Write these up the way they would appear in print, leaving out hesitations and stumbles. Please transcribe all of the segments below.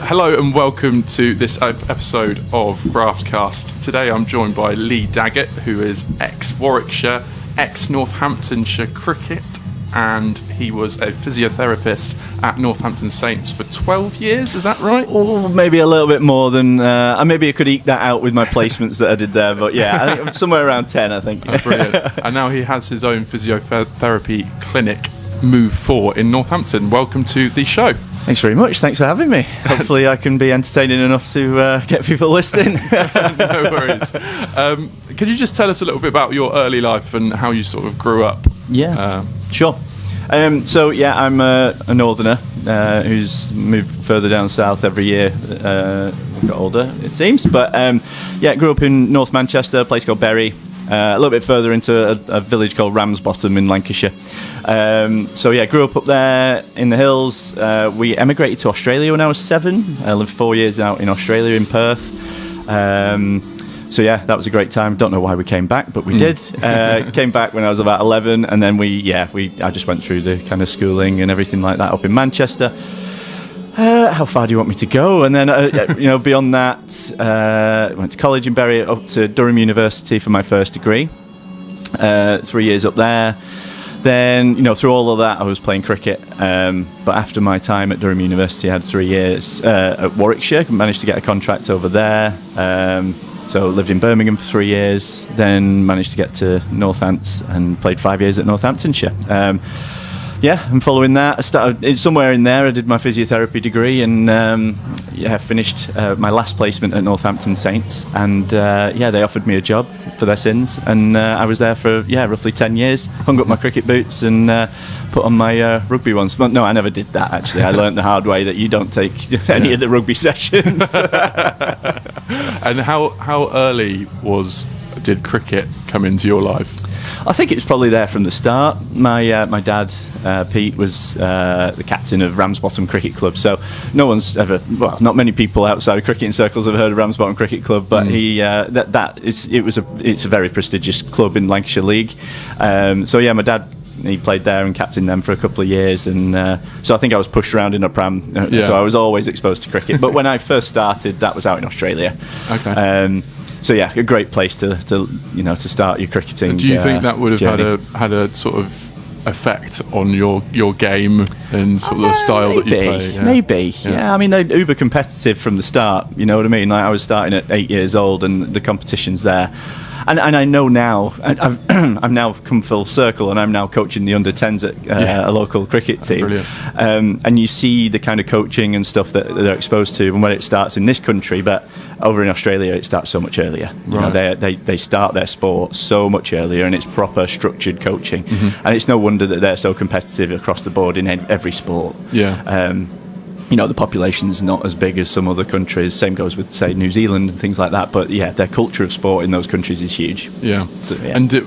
Hello and welcome to this episode of Graftcast. Today I'm joined by Lee Daggett, who is ex-Warwickshire, ex-Northamptonshire cricket, and he was a physiotherapist at Northampton Saints for 12 years, is that right? Oh, maybe a little bit more than... maybe I could eke that out with my placements that I did there, but yeah, I think I'm somewhere around 10, I think. Oh, brilliant. And now he has his own physiotherapy clinic, Move 4, in Northampton. Welcome to the show. Thanks very much. Thanks for having me. Hopefully I can be entertaining enough to get people listening. No worries. Could you just tell us a little bit about your early life and how you sort of grew up? Yeah, sure. I'm a northerner who's moved further down south every year. Got older, it seems. But grew up in North Manchester, a place called Bury. A little bit further into a village called Ramsbottom in Lancashire. Grew up there in the hills. We emigrated to Australia when I was 7. I lived 4 years out in Australia in Perth. That was a great time. Don't know why we came back, but we did. Came back when I was about 11, and then I just went through the kind of schooling and everything like that up in Manchester. How far do you want me to go? And then, beyond that, went to college in Bury, up to Durham University for my first degree. 3 years up there. Then, through all of that, I was playing cricket. But after my time at Durham University, I had 3 years at Warwickshire. Managed to get a contract over there. So lived in Birmingham for 3 years. Then managed to get to Northants and played 5 years at Northamptonshire. And following that, I started somewhere in there. I did my physiotherapy degree and finished my last placement at Northampton Saints. And they offered me a job for their sins, and I was there for roughly 10 years. Hung up my cricket boots and put on my rugby ones. But no, I never did that. Actually, I learned the hard way that you don't take any of the rugby sessions. And how early did cricket come into your life? I think it was probably there from the start. My dad, Pete, was the captain of Ramsbottom Cricket Club. So not many people outside of cricketing circles have heard of Ramsbottom Cricket Club, but it's a very prestigious club in Lancashire League. My dad, he played there and captained them for a couple of years, and so I think I was pushed around in a pram. So I was always exposed to cricket. But when I first started, that was out in Australia. Okay. A great place to start your cricketing. Do you think that would have had a sort of effect on your game and sort of the style that you play? Yeah. Maybe. Yeah. I mean, they're uber competitive from the start. You know what I mean? Like, I was starting at 8 years old, and the competition's there. And I know now, I've now come full circle, and I'm now coaching the under-10s at a local cricket team. And you see the kind of coaching and stuff that they're exposed to, and when it starts in this country, but over in Australia it starts so much earlier. They start their sport so much earlier, and it's proper structured coaching. And it's no wonder that they're so competitive across the board in every sport. The population's not as big as some other countries. Same goes with, say, New Zealand and things like that. But their culture of sport in those countries is huge. And at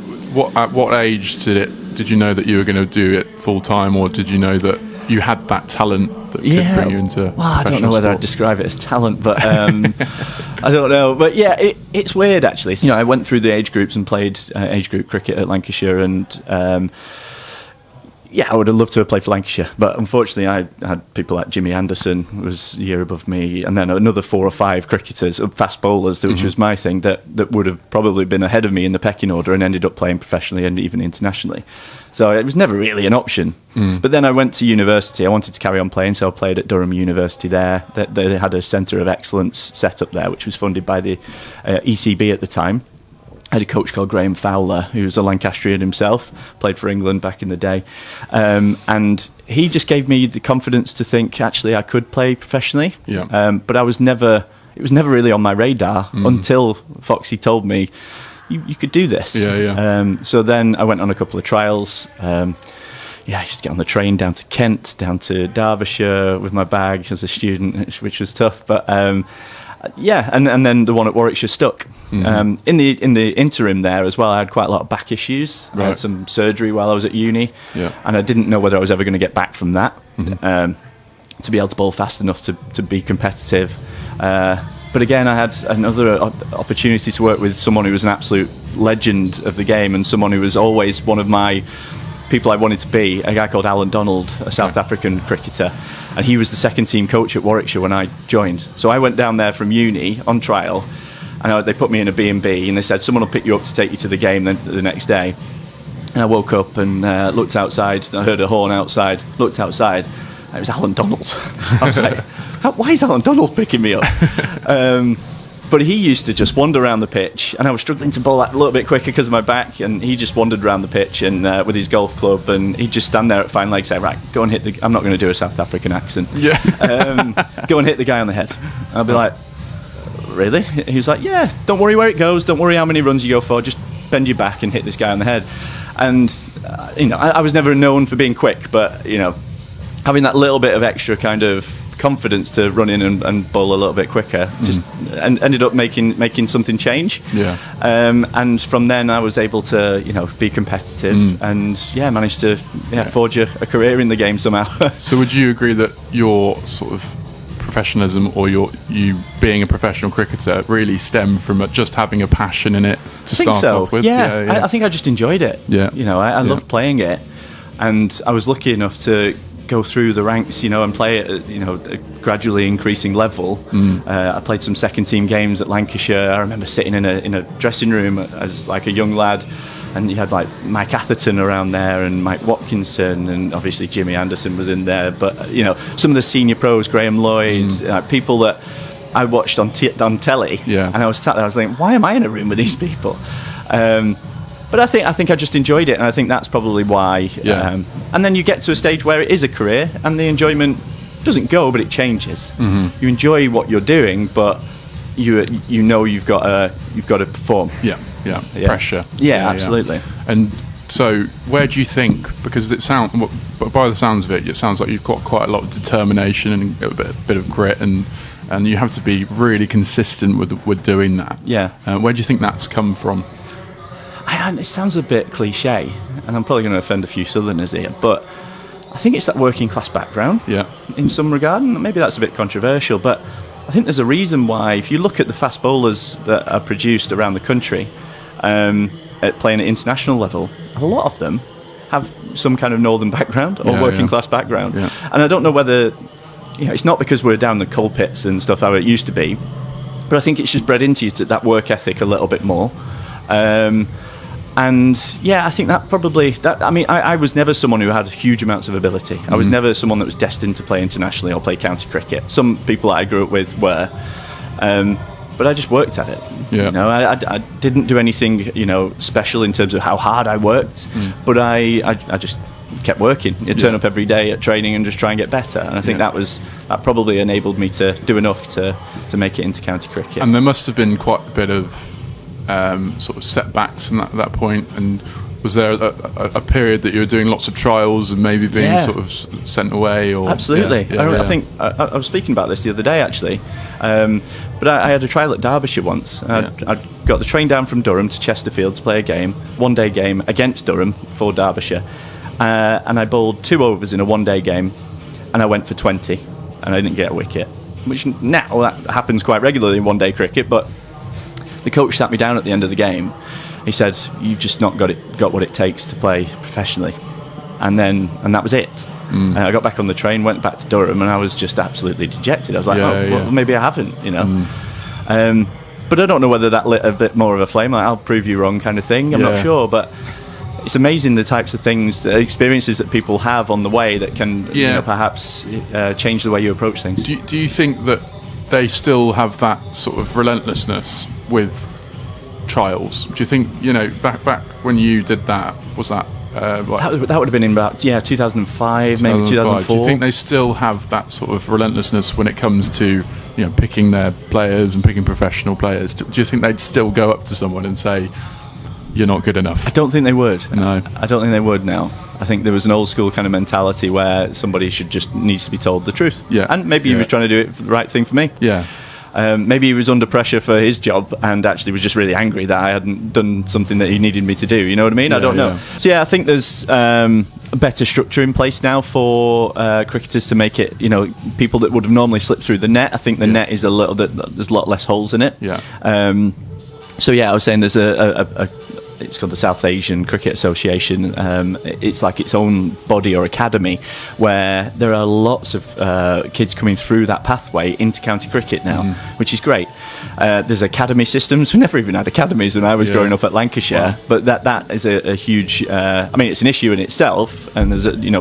what age did you know that you were going to do it full time, or did you know that you had that talent that could bring you into professional I don't know whether sport? I'd describe it as talent, but I don't know. But it's weird actually. I went through the age groups and played age group cricket at Lancashire, and I would have loved to have played for Lancashire, but unfortunately I had people like Jimmy Anderson, who was a year above me, and then another 4 or 5 cricketers, fast bowlers, which was my thing, that would have probably been ahead of me in the pecking order and ended up playing professionally and even internationally. So it was never really an option. But then I went to university. I wanted to carry on playing, so I played at Durham University there. They had a centre of excellence set up there, which was funded by the ECB at the time. I had a coach called Graham Fowler, who was a Lancastrian himself, played for England back in the day. And he just gave me the confidence to think, actually, I could play professionally. But it was never really on my radar until Foxy told me, you could do this. So then I went on a couple of trials. I used to get on the train down to Kent, down to Derbyshire with my bag as a student, which was tough. But and then the one at Warwickshire stuck. In the interim there as well, I had quite a lot of back issues. I had some surgery while I was at uni, and I didn't know whether I was ever going to get back from that to be able to bowl fast enough to be competitive. But again, I had another opportunity to work with someone who was an absolute legend of the game, and someone who was always one of my people I wanted to be, a guy called Alan Donald, a South African cricketer, and he was the second team coach at Warwickshire when I joined. So I went down there from uni on trial, and they put me in a B&B, and they said someone will pick you up to take you to the game the next day. And I woke up and looked outside, and I heard a horn outside, looked outside, and it was Alan Donald. I was like, why is Alan Donald picking me up? But he used to just wander around the pitch, and I was struggling to bowl that a little bit quicker because of my back, and he just wandered around the pitch and with his golf club, and he'd just stand there at fine leg, say, right, go and hit the... I'm not going to do a South African accent. Yeah. Go and hit the guy on the head. I'll be like, really? He was like, yeah, don't worry where it goes, don't worry how many runs you go for, just bend your back and hit this guy on the head. And, I was never known for being quick, but, having that little bit of extra kind of confidence to run in and bowl a little bit quicker and ended up making something change. Yeah. And from then I was able to be competitive and managed to forge a career in the game somehow. So would you agree that your sort of professionalism or you being a professional cricketer really stem from just having a passion in it to start off with? I think I just enjoyed it. I loved playing it, and I was lucky enough to go through the ranks, and play at a gradually increasing level. I played some second team games at Lancashire. I remember sitting in a dressing room as like a young lad, and you had like Mike Atherton around there and Mike Watkinson, and obviously Jimmy Anderson was in there, but some of the senior pros, Graham Lloyd, people that I watched on telly, and I was sat there, I was thinking, why am I in a room with these people? But I think I just enjoyed it, and I think that's probably why. And then you get to a stage where it is a career, and the enjoyment doesn't go, but it changes. You enjoy what you're doing, but you've got to perform. Yeah. Pressure. Yeah, absolutely. And so, where do you think? Because by the sounds of it, it sounds like you've got quite a lot of determination and a bit of grit, and you have to be really consistent with doing that. Yeah. Where do you think that's come from? It sounds a bit cliche, and I'm probably going to offend a few Southerners here, but I think it's that working class background in some regard, and maybe that's a bit controversial, but I think there's a reason why, if you look at the fast bowlers that are produced around the country at playing at international level, a lot of them have some kind of northern background or working class background. And I don't know whether, it's not because we're down the coal pits and stuff how it used to be, but I think it's just bred into you that work ethic a little bit more. And I think that probably I was never someone who had huge amounts of ability. I was never someone that was destined to play internationally or play county cricket. Some people that I grew up with were, but I just worked at it. I didn't do anything special in terms of how hard I worked, but I just kept working. You turn up every day at training and just try and get better, and I think that probably enabled me to do enough to make it into county cricket. And there must have been quite a bit of sort of setbacks at that point, and was there a period that you were doing lots of trials and maybe being sort of sent away? Or absolutely. I think I was speaking about this the other day actually, but I had a trial at Derbyshire once. I got the train down from Durham to Chesterfield to play a one-day game against Durham for Derbyshire, and I bowled 2 overs in a one-day game, and I went for 20 and I didn't get a wicket, which now that happens quite regularly in one-day cricket, but the coach sat me down at the end of the game. He said, "You've just not got what it takes to play professionally," and that was it. And I got back on the train, went back to Durham, and I was just absolutely dejected. I was like, well, maybe I haven't, But I don't know whether that lit a bit more of a flame. Like, I'll prove you wrong, kind of thing. I'm not sure, but it's amazing the types of things, the experiences that people have on the way that can perhaps change the way you approach things. Do you think that they still have that sort of relentlessness with trials? Do you think back when you did that, was that that would have been in about 2005, maybe 2004? Do you think they still have that sort of relentlessness when it comes to picking their players and picking professional players? Do you think they'd still go up to someone and say, "You're not good enough"? I don't think they would. No, I don't think they would now. I think there was an old school kind of mentality where somebody needs to be told the truth. And maybe he was trying to do it for the right thing for me. Maybe he was under pressure for his job and actually was just really angry that I hadn't done something that he needed me to do. You know what I mean? I don't know. So I think there's a better structure in place now for cricketers to make it, people that would have normally slipped through the net. I think the net is there's a lot less holes in it. I was saying there's it's called the South Asian Cricket Association. It's like its own body or academy where there are lots of kids coming through that pathway into county cricket now, which is great. There's academy systems. We never even had academies when I was growing up at Lancashire, but that is a huge. I mean, it's an issue in itself, and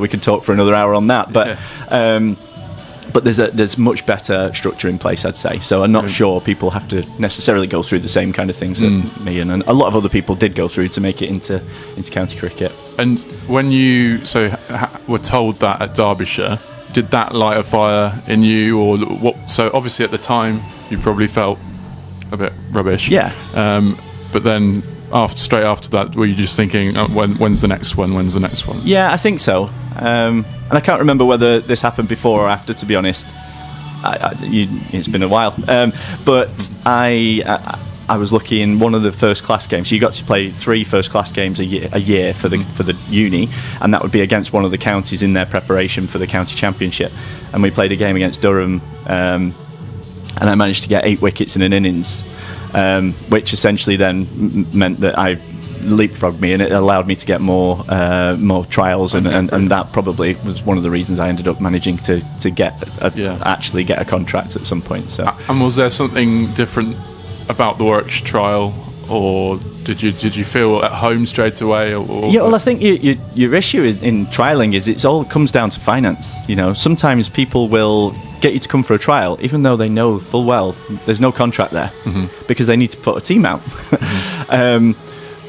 we could talk for another hour on that, but. But there's much better structure in place, I'd say. So I'm not sure people have to necessarily go through the same kind of things that me and a lot of other people did go through to make it into county cricket. And when you were told that at Derbyshire, did that light a fire in you, or what? So obviously at the time you probably felt a bit rubbish. Yeah. But then straight after that, were you just thinking, when's the next one? When's the next one? Yeah, I think so. And I can't remember whether this happened before or after, to be honest. It's been a while. But I was lucky in one of the first class games. So you got to play 3 first class games a year for the uni, and that would be against one of the counties in their preparation for the county championship. And we played a game against Durham, and I managed to get 8 wickets in an innings, which essentially then meant that I leapfrogged me, and it allowed me to get more trials, and that probably was one of the reasons I ended up managing to actually get a contract at some point. So, and was there something different about the Warwickshire trial, or did you feel at home straight away? Well, I think your issue in trialling is it all comes down to finance. Sometimes people will get you to come for a trial, even though they know full well there's no contract there, because they need to put a team out.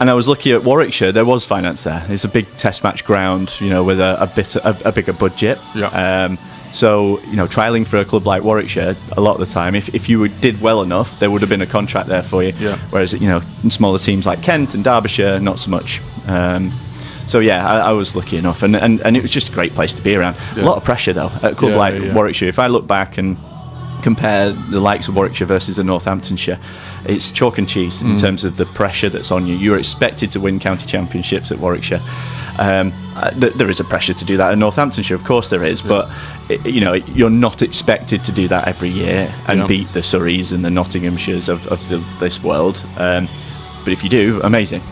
And I was lucky at Warwickshire, there was finance there. It's a big test match ground, with a bigger budget. Yeah. So, trialling for a club like Warwickshire, a lot of the time, if you did well enough, there would have been a contract there for you. Yeah. Whereas, in smaller teams like Kent and Derbyshire, not so much. So yeah, I was lucky enough, and it was just a great place to be around. Yeah. A lot of pressure though at a club like Warwickshire. If I look back and compare the likes of Warwickshire versus the Northamptonshire, it's chalk and cheese in terms of the pressure that's on you. You're expected to win county championships at Warwickshire. There is a pressure to do that in Northamptonshire, of course there is, but you're not expected to do that every year and beat the Surreys and the Nottinghamshires of this world. But if you do, amazing.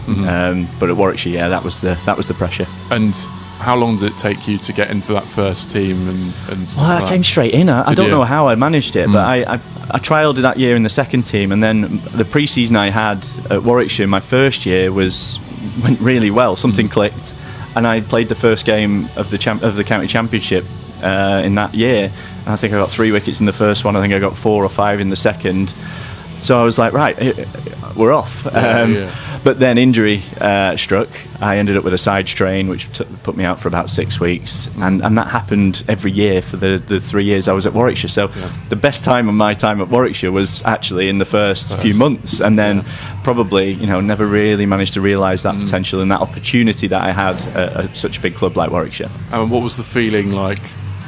But at Warwickshire, that was the pressure. And how long did it take you to get into that first team? Well, I came straight in. I don't know how I managed it, but I trialled that year in the second team, and then the pre-season I had at Warwickshire, my first year, went really well. Something clicked, and I played the first game of the county championship in that year. And I think I got 3 wickets in the first one. I think I got 4 or 5 in the second. So I was like, right, we're off. But then injury struck. I ended up with a side strain, which put me out for about 6 weeks. And that happened every year for the 3 years I was at Warwickshire. So the best time of my time at Warwickshire was actually in the first few months. And then probably, never really managed to realise that potential and that opportunity that I had at such a big club like Warwickshire. And what was the feeling like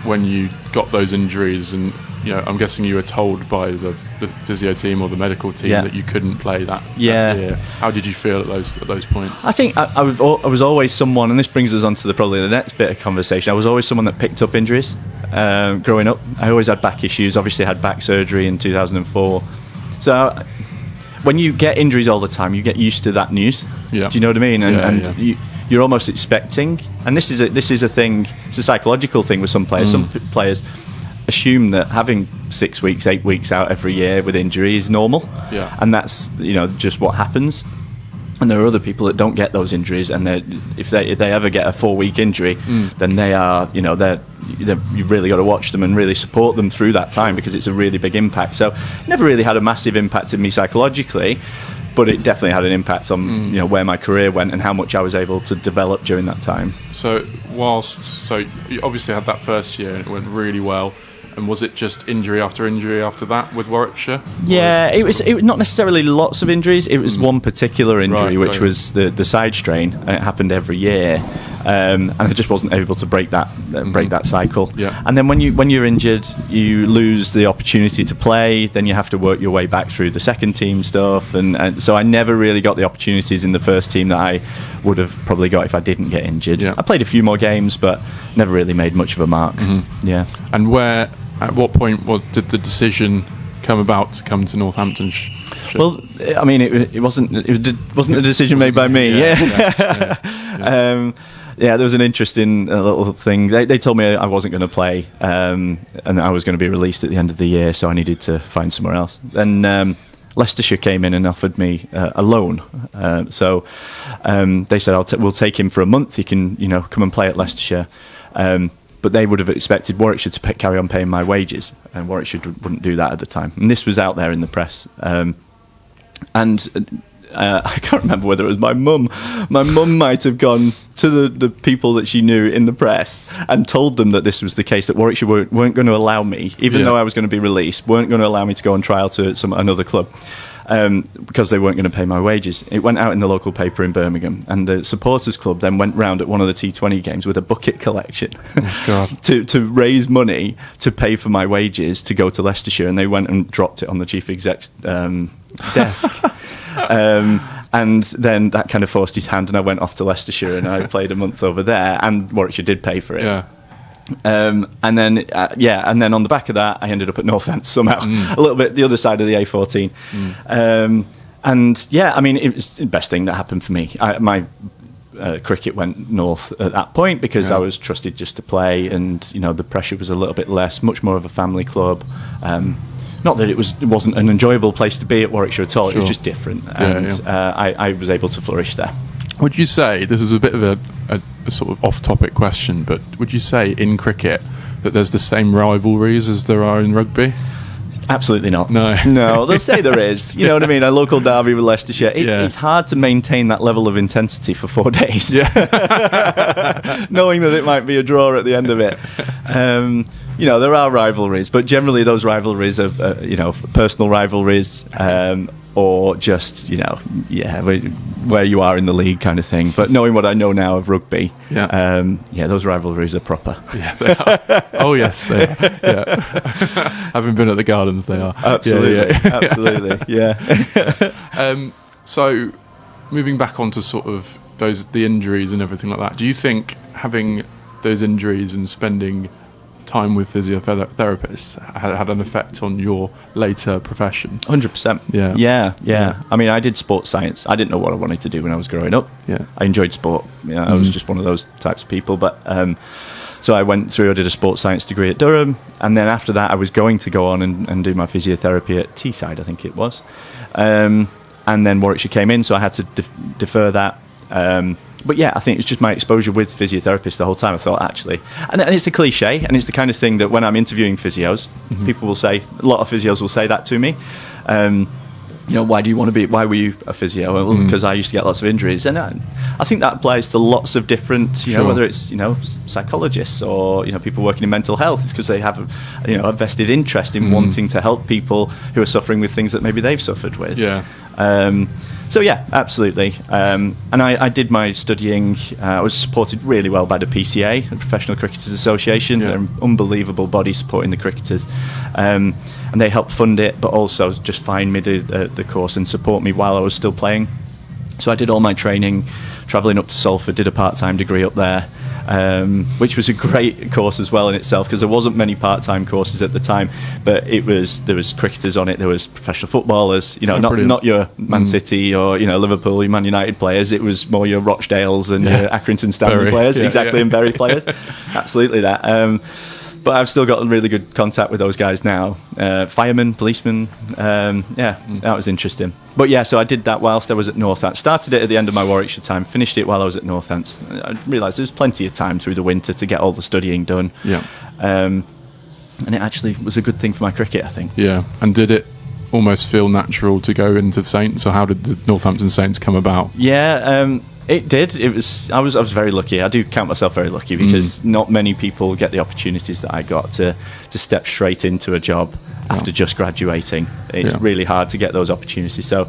when you got those injuries? And I'm guessing you were told by the physio team or the medical team that you couldn't play that year. How did you feel at those points? I think I was always someone, and this brings us on to probably the next bit of conversation. I was always someone that picked up injuries growing up. I always had back issues. Obviously, I had back surgery in 2004. So when you get injuries all the time, you get used to that news. Yeah. Do you know what I mean? And you're almost expecting. And this is a thing. It's a psychological thing with some players. Some players assume that having 6 weeks, 8 weeks out every year with injury is normal, and that's just what happens. And there are other people that don't get those injuries, and if they ever get a 4-week injury, then they are you really got to watch them and really support them through that time, because it's a really big impact. So it never really had a massive impact on me psychologically, but it definitely had an impact on where my career went and how much I was able to develop during that time. So you obviously had that first year and it went really well. And was it just injury after that with Warwickshire? Yeah, it was not necessarily lots of injuries. It was one particular injury, which was the side strain, and it happened every year. And I just wasn't able to break that cycle. Yeah. And then when you're injured, you lose the opportunity to play. Then you have to work your way back through the second team stuff, and so I never really got the opportunities in the first team that I would have probably got if I didn't get injured. Yeah. I played a few more games, but never really made much of a mark. Yeah. And at what point did the decision come about to come to Northamptonshire? Well, I mean, it wasn't a decision made by me. Yeah, there was an interesting little thing. They told me I wasn't going to play, and I was going to be released at the end of the year, so I needed to find somewhere else. Then Leicestershire came in and offered me a loan. So they said, we'll take him for a month. He can, come and play at Leicestershire. But they would have expected Warwickshire to carry on paying my wages, and Warwickshire wouldn't do that at the time. And this was out there in the press. I can't remember whether it was my mum. My mum might have gone to the people that she knew in the press and told them that this was the case, that Warwickshire weren't going to allow me, even though I was going to be released, weren't going to allow me to go on trial to another club. Because they weren't going to pay my wages. It went out in the local paper in Birmingham, and the supporters club then went round at one of the T20 games with a bucket collection to raise money to pay for my wages to go to Leicestershire, and they went and dropped it on the chief exec's desk. And then that kind of forced his hand, and I went off to Leicestershire and I played a month over there, and Warwickshire did pay for it. Yeah. And then on the back of that, I ended up at Northampton somehow, a little bit the other side of the A14. I mean, it was the best thing that happened for me. My cricket went north at that point because I was trusted just to play, and the pressure was a little bit less, much more of a family club. Not that it wasn't an enjoyable place to be at Warwickshire at all. Sure. It was just different, and I was able to flourish there. Would you say, this is a bit of a sort of off-topic question, but would you say in cricket that there's the same rivalries as there are in rugby? Absolutely not. No, they'll say there is. You know what I mean? A local derby with Leicestershire. It's hard to maintain that level of intensity for 4 days. Yeah. Knowing that it might be a draw at the end of it. There are rivalries, but generally those rivalries are, personal rivalries, or just, where you are in the league kind of thing. But knowing what I know now of rugby, those rivalries are proper. Yeah, they are. Oh, yes, they are. Yeah. Having been at the Gardens, they are. Absolutely, absolutely, yeah. So, moving back onto sort of the injuries and everything like that, do you think having those injuries and spending time with physiotherapists had an effect on your later profession? 100%. Yeah. I mean, I did sports science. I didn't know what I wanted to do when I was growing up. Yeah. I enjoyed sport. I was just one of those types of people. But so I did a sports science degree at Durham, and then after that I was going to go on and do my physiotherapy at Teesside, I think it was. And then Warwickshire came in, so I had to defer that. But yeah, I think it's just my exposure with physiotherapists the whole time. I thought, actually, and it's a cliche, and it's the kind of thing that when I'm interviewing physios, people will say, a lot of physios will say that to me. Why were you a physio? Well, because I used to get lots of injuries. And I think that applies to lots of different, whether it's, psychologists or, people working in mental health. It's because they have, a vested interest in wanting to help people who are suffering with things that maybe they've suffered with. Yeah. So yeah, absolutely. And I did my studying. I was supported really well by the PCA, the Professional Cricketers Association. Yeah. They're an unbelievable body supporting the cricketers, and they helped fund it, but also just find me the course and support me while I was still playing. So I did all my training, travelling up to Salford, did a part-time degree up there. Which was a great course as well in itself, because there wasn't many part-time courses at the time, but there was cricketers on it, there was professional footballers, not your Man City or Liverpool, your Man United players. It was more your Rochdales and your Accrington Stanley players, and Bury players. Absolutely that. But I've still got really good contact with those guys now. Firemen, policemen, that was interesting. But yeah, so I did that whilst I was at Northampton. Started it at the end of my Warwickshire time, finished it while I was at Northampton. I realised there was plenty of time through the winter to get all the studying done. Yeah. And it actually was a good thing for my cricket, I think. Yeah. And did it almost feel natural to go into Saints, or how did the Northampton Saints come about? Yeah, it did. I was very lucky. I do count myself very lucky, because not many people get the opportunities that I got to step straight into a job after just graduating. It's really hard to get those opportunities. So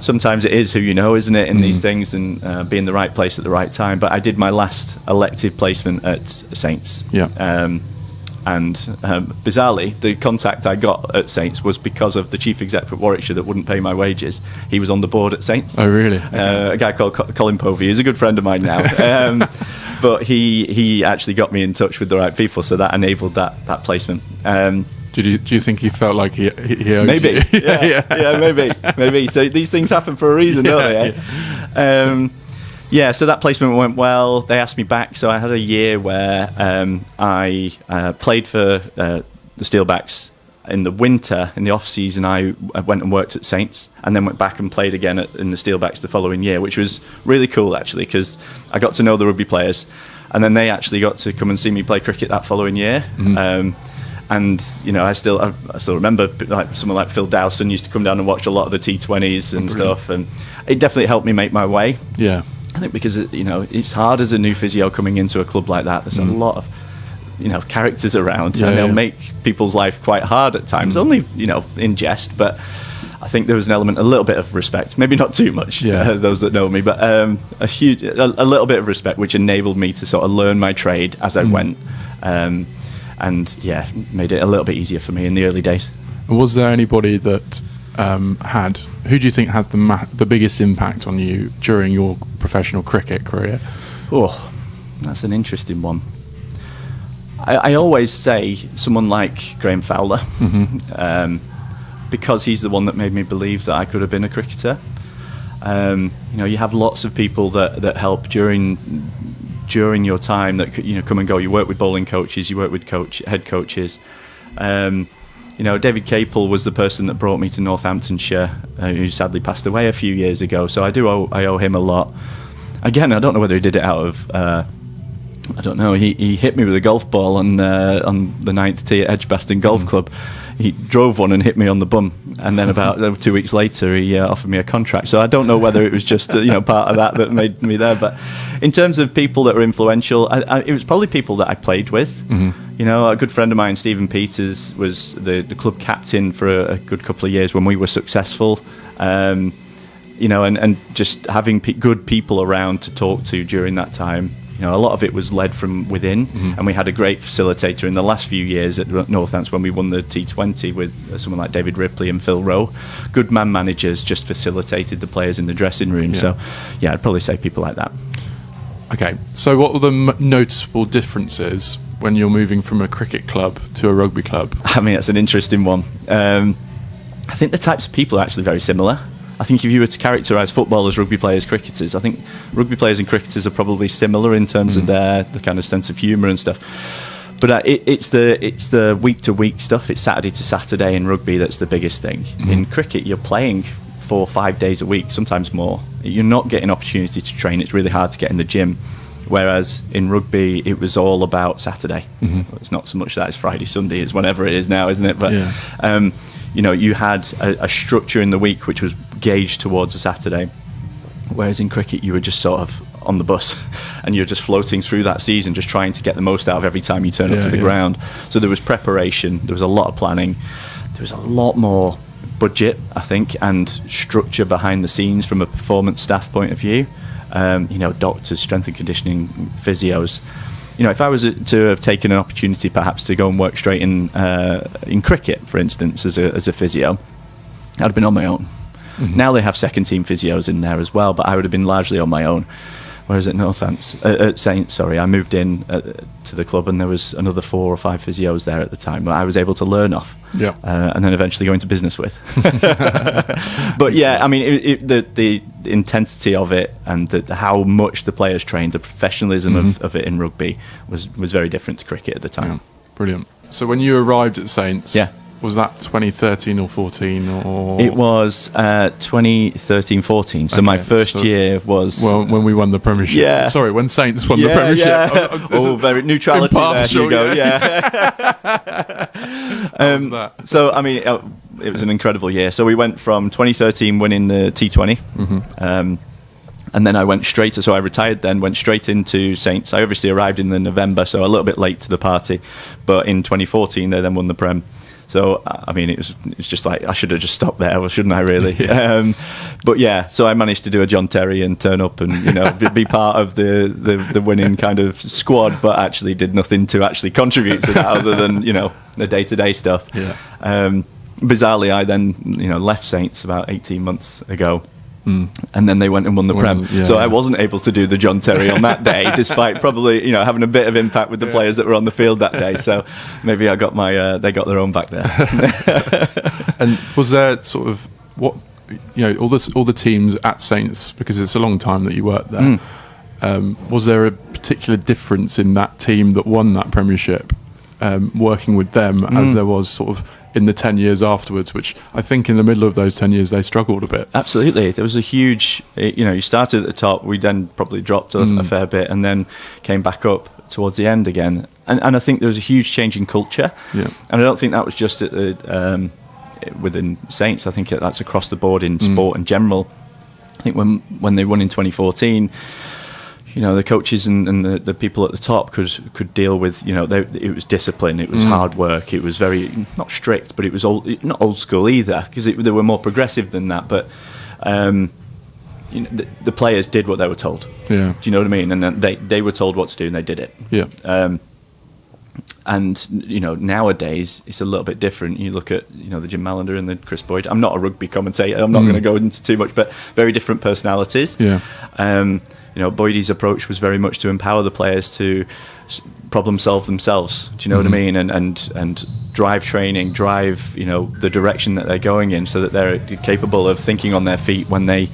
sometimes it is who you know, isn't it, in these things, and be in the right place at the right time. But I did my last elective placement at Saints. Yeah. And bizarrely, the contact I got at Saints was because of the chief exec at Warwickshire that wouldn't pay my wages. He was on the board at Saints. Oh, really? A guy called Colin Povey. He's a good friend of mine now. But he actually got me in touch with the right people, so that enabled that placement. Do you think he felt like he owed Maybe. you? Yeah, maybe. So these things happen for a reason, don't they? So that placement went well. They asked me back, so I had a year where I played for the Steelbacks in the winter. In the off season, I went and worked at Saints, and then went back and played again in the Steelbacks the following year, which was really cool actually, because I got to know the rugby players, and then they actually got to come and see me play cricket that following year. And I still remember like someone like Phil Dowson used to come down and watch a lot of the T20s and stuff, and it definitely helped me make my way. Yeah, I think because it's hard as a new physio coming into a club like that. There's a lot of characters around, and they'll make people's life quite hard at times. Only in jest, but I think there was an element, a little bit of respect, maybe not too much. Those that know me, but a little bit of respect, which enabled me to sort of learn my trade as I went. And made it a little bit easier for me in the early days. Was there anybody that who do you think had the biggest impact on you during your professional cricket career? Oh, that's an interesting one. I always say someone like Graham Fowler, because he's the one that made me believe that I could have been a cricketer. You have lots of people that help during your time that come and go. You work with bowling coaches, you work with head coaches. David Capel was the person that brought me to Northamptonshire, who sadly passed away a few years ago. So I owe him a lot. Again, I don't know whether he did it out of I don't know. He hit me with a golf ball on the 9th tee at Edgbaston Golf Club. He drove one and hit me on the bum, and then about 2 weeks later he offered me a contract. So I don't know whether it was just part of that made me there. But in terms of people that were influential, it was probably people that I played with. A good friend of mine, Stephen Peters, was the club captain for a good couple of years when we were successful. And just having good people around to talk to during that time. A lot of it was led from within, and we had a great facilitator in the last few years at Northampton when we won the T20 with someone like David Ripley and Phil Rowe. Good man managers just facilitated the players in the dressing room. So, I'd probably say people like that. Okay, so what were the noticeable differences when you're moving from a cricket club to a rugby club? I mean, that's an interesting one. I think the types of people are actually very similar. I think if you were to characterise footballers, rugby players, cricketers, I think rugby players and cricketers are probably similar in terms of the kind of sense of humour and stuff. But it's the week to week stuff. It's Saturday to Saturday in rugby that's the biggest thing. In cricket, you're playing 4 or 5 days a week, sometimes more. You're not getting opportunity to train. It's really hard to get in the gym. Whereas in rugby, it was all about Saturday. It's not so much that it's Friday, Sunday. It's whenever it is now, isn't it? But you had a structure in the week which was gauged towards a Saturday, whereas in cricket you were just sort of on the bus and you're just floating through that season, just trying to get the most out of every time you turn up to the ground. So there was preparation, there was a lot of planning, there was a lot more budget, I think, and structure behind the scenes from a performance staff point of view. Doctors, strength and conditioning, physios. If I was to have taken an opportunity perhaps to go and work straight in cricket, for instance, as a physio, I'd have been on my own. Now they have second team physios in there as well, but I would have been largely on my own. Whereas at Saints, I moved in to the club and there was another 4 or 5 physios there at the time that I was able to learn off, and then eventually go into business with. But I mean, the intensity of it and how much the players trained, the professionalism of it in rugby was very different to cricket at the time. Yeah. Brilliant. So when you arrived at Saints, was that 2013 or 14 or? It was 2013-14. So my first year was when we won the Premiership. Yeah. Sorry, when Saints won the Premiership. Yeah. Very neutrality there. You go. How was that? So I mean, it was an incredible year. So we went from 2013 winning the T20. And then I went I retired then, went straight into Saints. I obviously arrived in the November, so a little bit late to the party. But in 2014, they then won the Prem. So, I mean, it was just like, I should have just stopped there, shouldn't I, really? So I managed to do a John Terry and turn up and, be part of the winning kind of squad, but actually did nothing to actually contribute to that other than, the day-to-day stuff. Bizarrely, I then, left Saints about 18 months ago. And then they went and won the Prem. So I wasn't able to do the John Terry on that day, despite probably having a bit of impact with the players that were on the field that day. So maybe I got they got their own back there. And was there sort of all the teams at Saints, because it's a long time that you worked there? Was there a particular difference in that team that won that Premiership, working with them, as there was sort of in the 10 years afterwards, which I think in the middle of those 10 years they struggled a bit? Absolutely. There was a huge, you started at the top, we then probably dropped a fair bit and then came back up towards the end again. And I think there was a huge change in culture. Yeah. And I don't think that was just at the, within Saints. I think that's across the board in sport in general. I think when they won in 2014, the coaches and the people at the top could deal with, it was discipline, it was hard work, it was very, not strict, but it was not old school either, because they were more progressive than that, but the players did what they were told. Yeah. Do you know what I mean? And then they were told what to do and they did it. Yeah. And nowadays it's a little bit different. You look at the Jim Malander and the Chris Boyd. I'm not a rugby commentator, I'm not going to go into too much, but very different personalities. Yeah. Boydie's approach was very much to empower the players to problem solve themselves. Do you know what I mean? And drive training, drive the direction that they're going in, so that they're capable of thinking on their feet when they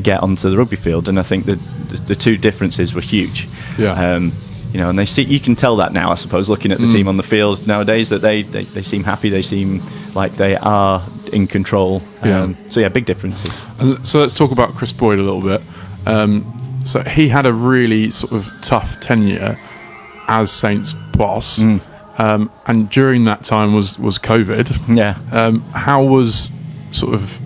get onto the rugby field. And I think the two differences were huge. Yeah. And you can tell that now, I suppose, looking at the team on the field nowadays, that they seem happy, they seem like they are in control. Big differences. So let's talk about Chris Boyd a little bit. So he had a really sort of tough tenure as Saints boss, and during that time was COVID. Yeah. How was sort of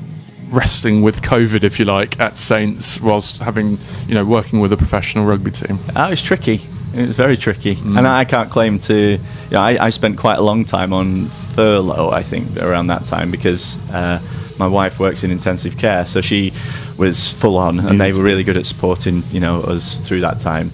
wrestling with COVID, if you like, at Saints whilst having working with a professional rugby team? It was tricky. It was very tricky, and I can't claim to. I spent quite a long time on furlough, I think, around that time, because my wife works in intensive care, so she was full on, and they were really good at supporting us through that time.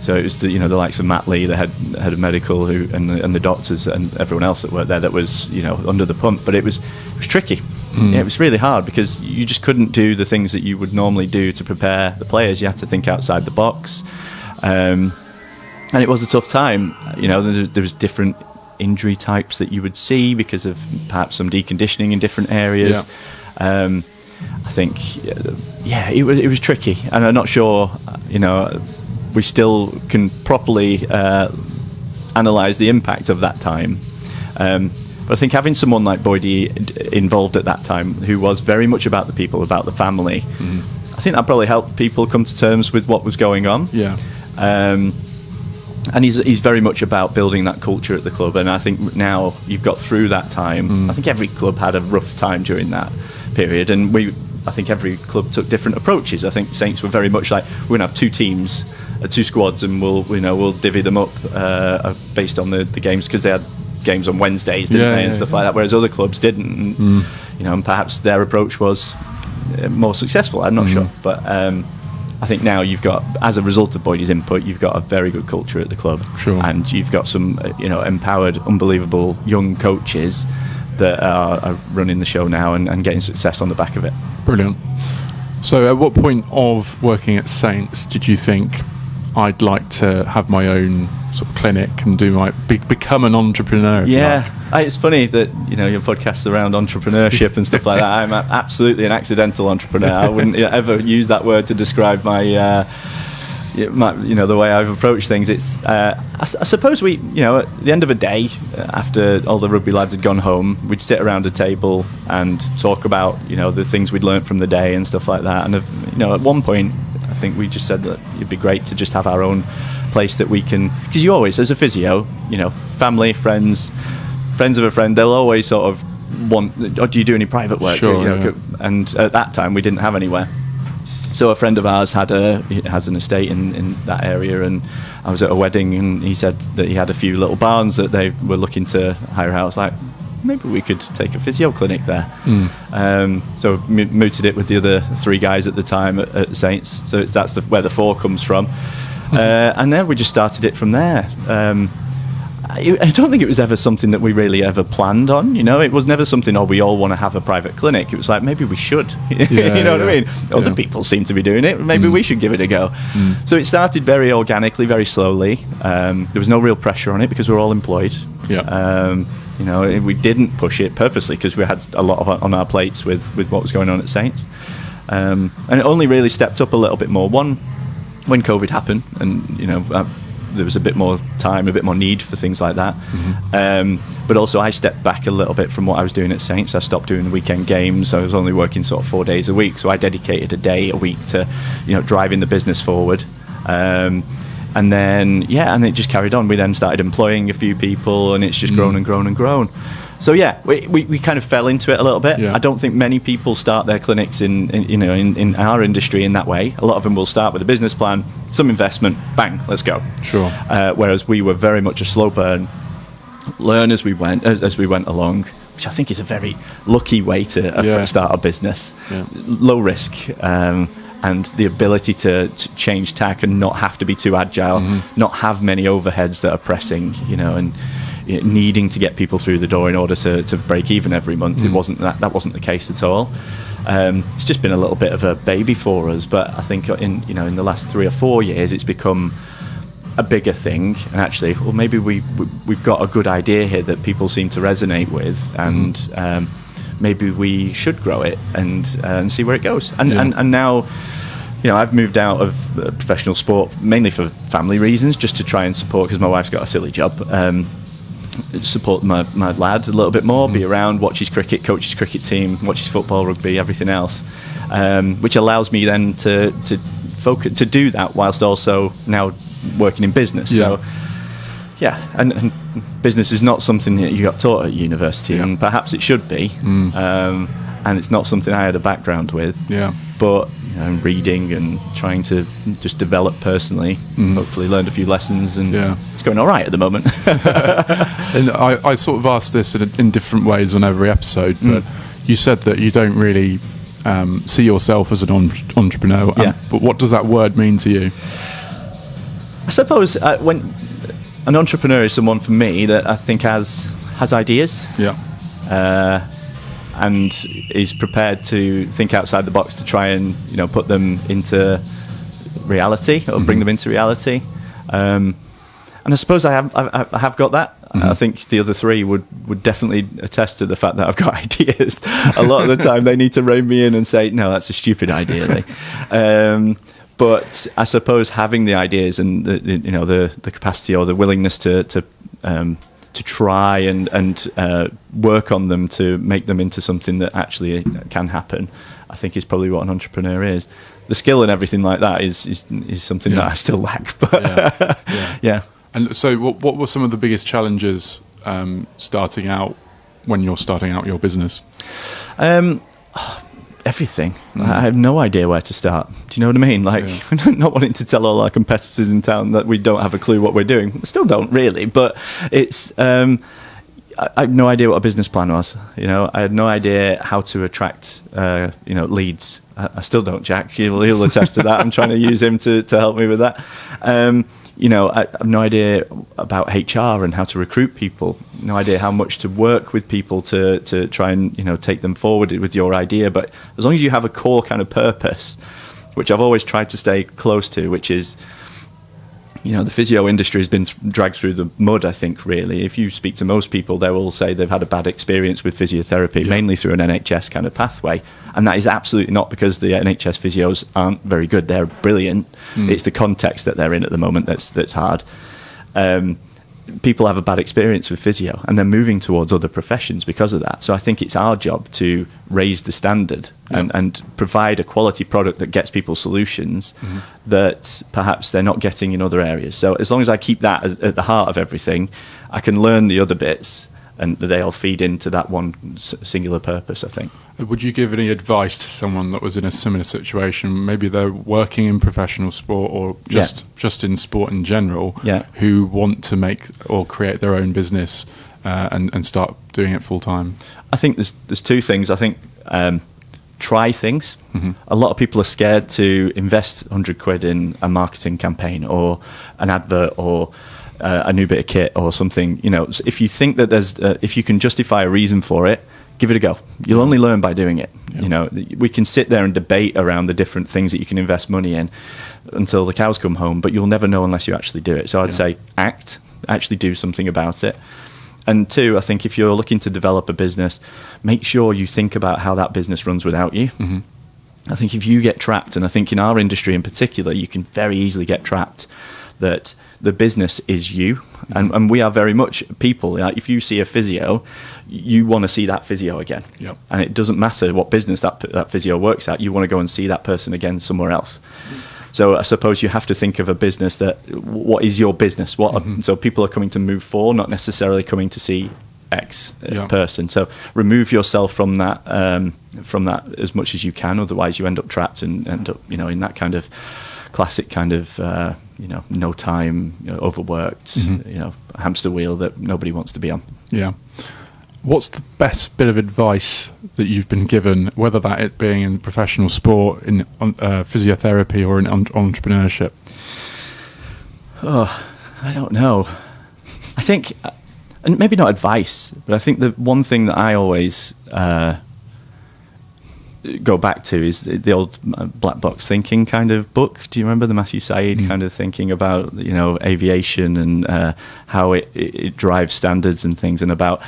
So it was the likes of Matt Lee, the head of medical, and the doctors and everyone else that worked there that was under the pump. But it was tricky. Yeah, it was really hard, because you just couldn't do the things that you would normally do to prepare the players. You had to think outside the box, and it was a tough time. There was different injury types that you would see because of perhaps some deconditioning in different areas. Yeah. I think, it was tricky, and I'm not sure, we still can properly analyse the impact of that time. But I think having someone like Boydie involved at that time, who was very much about the people, about the family, I think that probably helped people come to terms with what was going on. Yeah. And he's very much about building that culture at the club, and I think now you've got through that time. I think every club had a rough time during that period, and I think every club took different approaches. I think Saints were very much like, we're going to have two teams, two squads, and we'll divvy them up based on the games, because they had games on Wednesdays, didn't they, and stuff like that, whereas other clubs didn't. And, and perhaps their approach was more successful. I'm not sure, but I think now you've got, as a result of Boydie's input, you've got a very good culture at the club. Sure. And you've got some, empowered, unbelievable young coaches that are running the show now and getting success on the back of it. Brilliant. So at what point of working at Saints did you think, I'd like to have my own sort of clinic and become an entrepreneur? It's funny that your podcast's around entrepreneurship and stuff like that. I'm absolutely an accidental entrepreneur. I wouldn't ever use that word to describe my the way I've approached things. It's I suppose we at the end of a day, after all the rugby lads had gone home, we'd sit around a table and talk about the things we'd learnt from the day and stuff like that. And at one point, I think we just said that it'd be great to just have our own place that we can, because you always, as a physio, family, friends of a friend, they'll always sort of want, do you do any private work? Sure, and at that time we didn't have anywhere. So a friend of ours has an estate in that area, and I was at a wedding, and he said that he had a few little barns that they were looking to hire out. I was like, maybe we could take a physio clinic there. So mooted it with the other three guys at the time at Saints. So that's where the four comes from. And then we just started it from there. I don't think it was ever something that we really ever planned on. It was never something, we all want to have a private clinic. It was like, maybe we should. You know what I mean? Other people seem to be doing it. Maybe we should give it a go. So it started very organically, very slowly. There was no real pressure on it because we were all employed. We didn't push it purposely because we had a lot on our plates with what was going on at Saints. And it only really stepped up a little bit more. One, when COVID happened, and there was a bit more time, a bit more need for things like that. But also I stepped back a little bit from what I was doing at Saints. I stopped doing weekend games. I was only working sort of 4 days a week. So I dedicated a day a week to, driving the business forward. And then, and it just carried on. We then started employing a few people, and it's just grown and grown and grown. So we kind of fell into it a little bit. I don't think many people start their clinics in our industry in that way. A lot of them will start with a business plan, some investment, bang, let's go. Sure. Whereas we were very much a slow burn, learn as we went along, which I think is a very lucky way to start a business. Low risk. And the ability to change tack and not have to be too agile, not have many overheads that are pressing, and needing to get people through the door in order to break even every month. It wasn't that wasn't the case at all. It's just been a little bit of a baby for us, but I think in the last 3 or 4 years it's become a bigger thing. And actually, maybe we've got a good idea here that people seem to resonate with, and maybe we should grow it and see where it goes. And now, I've moved out of professional sport mainly for family reasons, just to try and support, because my wife's got a silly job. Support my lads a little bit more, be around, watch his cricket, coach his cricket team, watch his football, rugby, everything else, which allows me then to focus, to do that whilst also now working in business. So and business is not something that you got taught at university, and perhaps it should be, and it's not something I had a background with, but reading and trying to just develop personally, hopefully learned a few lessons, and it's going all right at the moment. And I sort of asked this in different ways on every episode, but you said that you don't really see yourself as an entrepreneur, but what does that word mean to you? I suppose when an entrepreneur is someone, for me, that I think has ideas, and is prepared to think outside the box to try and put them into reality, or bring them into reality. And I suppose I have got that. I think the other three would definitely attest to the fact that I've got ideas. A lot of the time they need to rein me in and say, no, that's a stupid idea, Lee. But I suppose having the ideas and the capacity or the willingness to try and work on them to make them into something that actually can happen, I think is probably what an entrepreneur is. The skill and everything like that is something that I still lack. But And so, what were some of the biggest challenges starting out when you're starting out your business? Everything. I have no idea where to start. Do you know what I mean? Like, not wanting to tell all our competitors in town that we don't have a clue what we're doing. We still don't really, but it's. I had no idea what a business plan was. I had no idea how to attract, leads. I still don't, Jack. He'll attest to that. I'm trying to use him to help me with that. I have no idea about HR and how to recruit people. No idea how much to work with people to try and take them forward with your idea. But as long as you have a core kind of purpose, which I've always tried to stay close to, which is, the physio industry has been dragged through the mud, I think, really. If you speak to most people, they will say they've had a bad experience with physiotherapy, mainly through an NHS kind of pathway. And that is absolutely not because the NHS physios aren't very good. They're brilliant. It's the context that they're in at the moment that's hard. People have a bad experience with physio, and they're moving towards other professions because of that. So I think it's our job to raise the standard and provide a quality product that gets people solutions that perhaps they're not getting in other areas. So as long as I keep that at the heart of everything, I can learn the other bits, and they all feed into that one singular purpose, I think. Would you give any advice to someone that was in a similar situation? Maybe they're working in professional sport or just in sport in general, who want to make or create their own business and start doing it full time? I think there's two things. I think try things. A lot of people are scared to invest 100 quid in a marketing campaign or an advert or a new bit of kit or something. If you think that if you can justify a reason for it, give it a go. You'll only learn by doing it. Yeah. We can sit there and debate around the different things that you can invest money in until the cows come home, but you'll never know unless you actually do it. So I'd say actually do something about it. And two, I think if you're looking to develop a business, make sure you think about how that business runs without you. Mm-hmm. I think if you get trapped, and I think in our industry in particular, you can very easily get trapped that the business is you. And we are very much people. Like if you see a physio, you want to see that physio again. Yep. And it doesn't matter what business that physio works at, you want to go and see that person again somewhere else. So I suppose you have to think of a business what is your business? So people are coming to move for, not necessarily coming to see X person. So remove yourself from that as much as you can. Otherwise, you end up trapped and end up in that kind of classic kind of no time, overworked, hamster wheel that nobody wants to be on. Yeah. What's the best bit of advice that you've been given, whether that it being in professional sport, in physiotherapy, or in entrepreneurship? Oh, I don't know. I think, and maybe not advice, but I think the one thing that I always go back to is the old black box thinking kind of book. Do you remember the Matthew Syed kind of thinking about aviation and how it drives standards and things, and about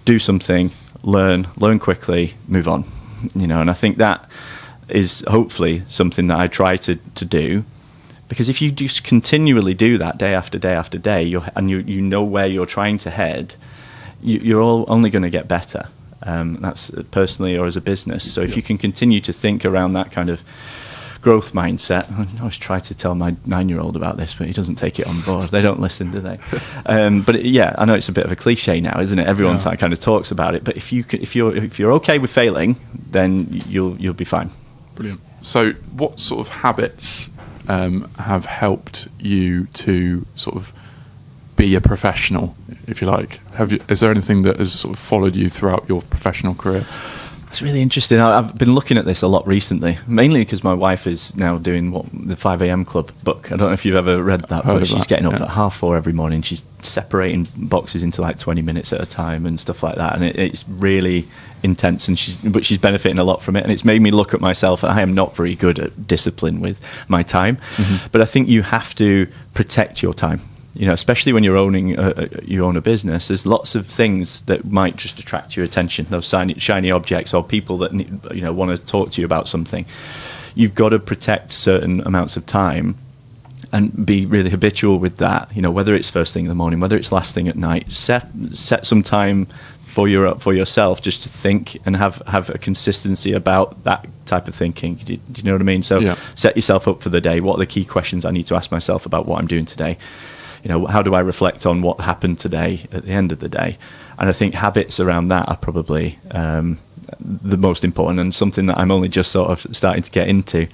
do something, learn quickly, move on. And I think that is hopefully something that I try to do, because if you just continually do that day after day after day, you know where you're trying to head, you're only going to get better. That's personally or as a business. So if you can continue to think around that kind of growth mindset, I always try to tell my 9-year-old about this, but he doesn't take it on board. They don't listen, do they? But I know it's a bit of a cliche now, isn't it? Everyone kind of talks about it. But if you're okay with failing, then you'll be fine. Brilliant. So, what sort of habits have helped you to sort of be a professional, if you like? Is there anything that has sort of followed you throughout your professional career? It's really interesting. I've been looking at this a lot recently, mainly because my wife is now doing the 5 a.m. Club book. I don't know if you've ever read that, but she's getting up at 4:30 every morning. She's separating boxes into like 20 minutes at a time and stuff like that, and it's really intense. But she's benefiting a lot from it, and it's made me look at myself. I am not very good at discipline with my time, but I think you have to protect your time. Especially when you own a business, there's lots of things that might just attract your attention, those shiny objects or people that want to talk to you about something. You've got to protect certain amounts of time and be really habitual with that. Whether it's first thing in the morning, whether it's last thing at night, set some time for yourself just to think and have a consistency about that type of thinking. Do you know what I mean? So set yourself up for the day. What are the key questions I need to ask myself about what I'm doing today? How do I reflect on what happened today at the end of the day? And I think habits around that are probably the most important, and something that I'm only just sort of starting to get into.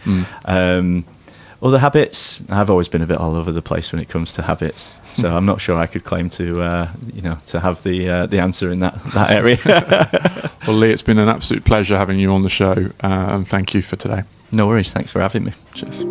Other habits, I've always been a bit all over the place when it comes to habits, so I'm not sure I could claim to have the answer in that area. Well, Lee, it's been an absolute pleasure having you on the show, and thank you for today. No worries, thanks for having me. Cheers.